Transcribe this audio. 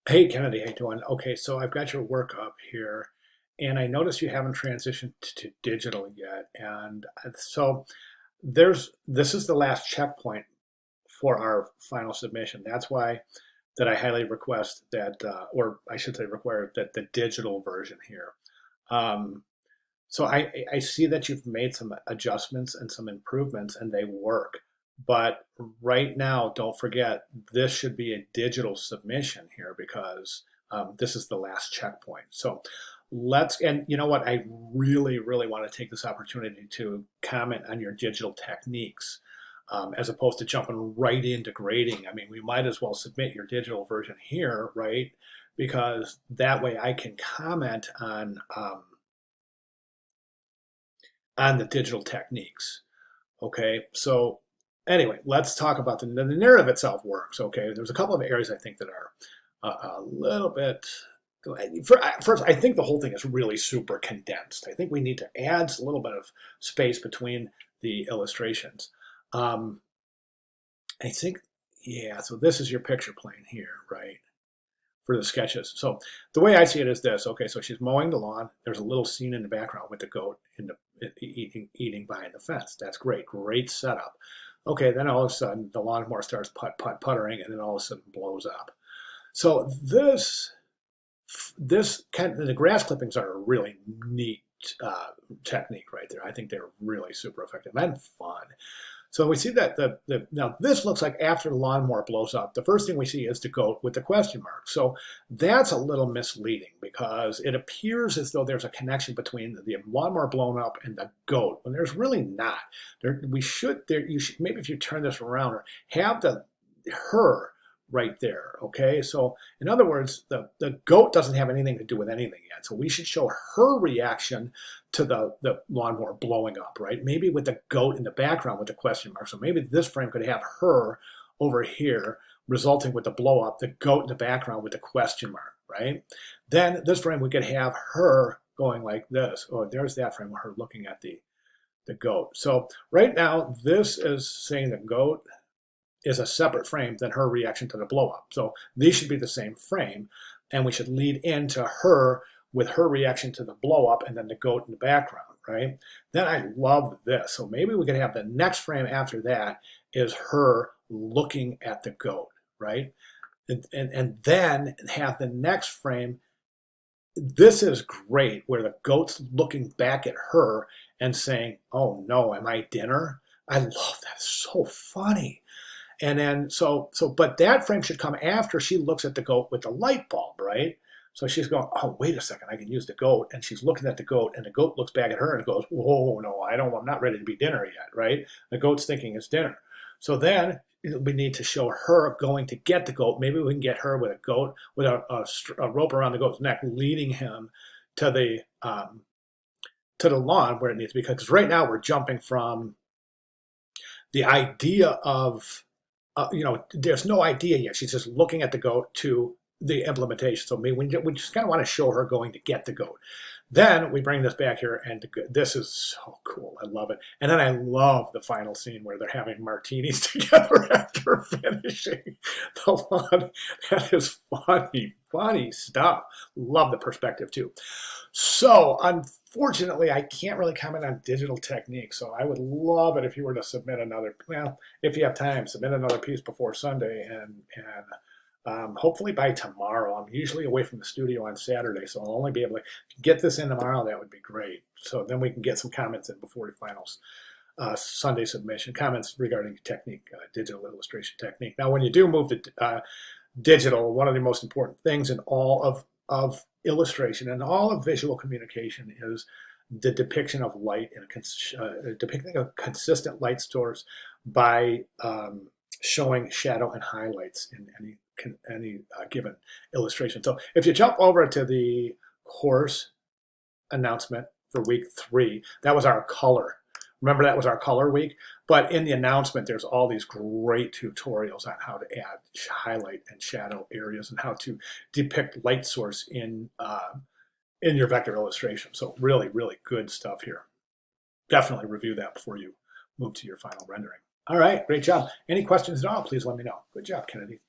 Hey Kennedy, how you doing? Okay, so I've got your work up here, and I noticed you haven't transitioned to digital yet. And so this is the last checkpoint for our final submission. That's why that I highly request that, or I should say require that the digital version here. Um, so I see that you've made some adjustments and some improvements, and they work. But right now, don't forget, this should be a digital submission here because this is the last checkpoint. So and you know what? I really, really want to take this opportunity to comment on your digital techniques as opposed to jumping right into grading. I mean, we might as well submit your digital version here, right? Because that way I can comment on the digital techniques. Okay, so anyway, let's talk about the narrative itself works. Okay, there's a couple of areas I think that are a little bit. First, I think the whole thing is really super condensed. I think we need to add a little bit of space between the illustrations. Um, I think, yeah, so this is your picture plane here, right? For the sketches. So the way I see it is this. Okay, so she's mowing the lawn. There's a little scene in the background with the goat in the, eating behind the fence. That's great. Great setup. Okay, then all of a sudden the lawnmower starts puttering, and then all of a sudden blows up. So this kind of, the grass clippings are a really neat technique right there. I think they're really super effective and fun. So we see that now this looks like after the lawnmower blows up, the first thing we see is the goat with the question mark. So that's a little misleading because it appears as though there's a connection between the lawnmower blown up and the goat when there's really not. You should maybe if you turn this around or have her right there. Okay, so in other words, the goat doesn't have anything to do with anything yet. So we should show her reaction to the lawnmower blowing up, right? Maybe with the goat in the background with the question mark. So maybe this frame could have her over here resulting with the blow up, the goat in the background with the question mark, right? Then this frame we could have her going like this. Oh, there's that frame where her looking at the goat. So right now this is saying the goat is a separate frame than her reaction to the blow up. So these should be the same frame, and we should lead into her with her reaction to the blow up and then the goat in the background, right? Then I love this. So maybe we could have the next frame after that is her looking at the goat, right? And then have the next frame. This is great where the goat's looking back at her and saying, oh no, am I dinner? I love that. It's so funny. And then but that frame should come after she looks at the goat with the light bulb, right? So she's going, oh, wait a second, I can use the goat. And she's looking at the goat, and the goat looks back at her and goes, whoa, no, I'm not ready to be dinner yet, right? The goat's thinking it's dinner. So then we need to show her going to get the goat. Maybe we can get her with a goat, with a rope around the goat's neck, leading him to the lawn where it needs to be. Because right now we're jumping from the idea of there's no idea yet. She's just looking at the goat to the implementation. So maybe we just kind of want to show her going to get the goat. Then we bring this back here, and this is so cool. I love it. And then I love the final scene where they're having martinis together after finishing the lawn. That is funny, funny stuff. Love the perspective too. So unfortunately, I can't really comment on digital techniques. So I would love it if you were to submit another, well, if you have time, submit another piece before Sunday and hopefully by tomorrow. I'm usually away from the studio on Saturday, so I'll only be able to get this in tomorrow. That would be great. So then we can get some comments in before the finals. Sunday submission, comments regarding technique, digital illustration technique. Now, when you do move to digital, one of the most important things in all of illustration and all of visual communication is the depiction of light and depicting a consistent light source by showing shadow and highlights in any given illustration. So if you jump over to the course announcement for week 3, that was our color. Remember, that was our color week. But in the announcement, there's all these great tutorials on how to add highlight and shadow areas and how to depict light source in your vector illustration. So really, really good stuff here. Definitely review that before you move to your final rendering. All right, great job. Any questions at all, please let me know. Good job, Kennedy.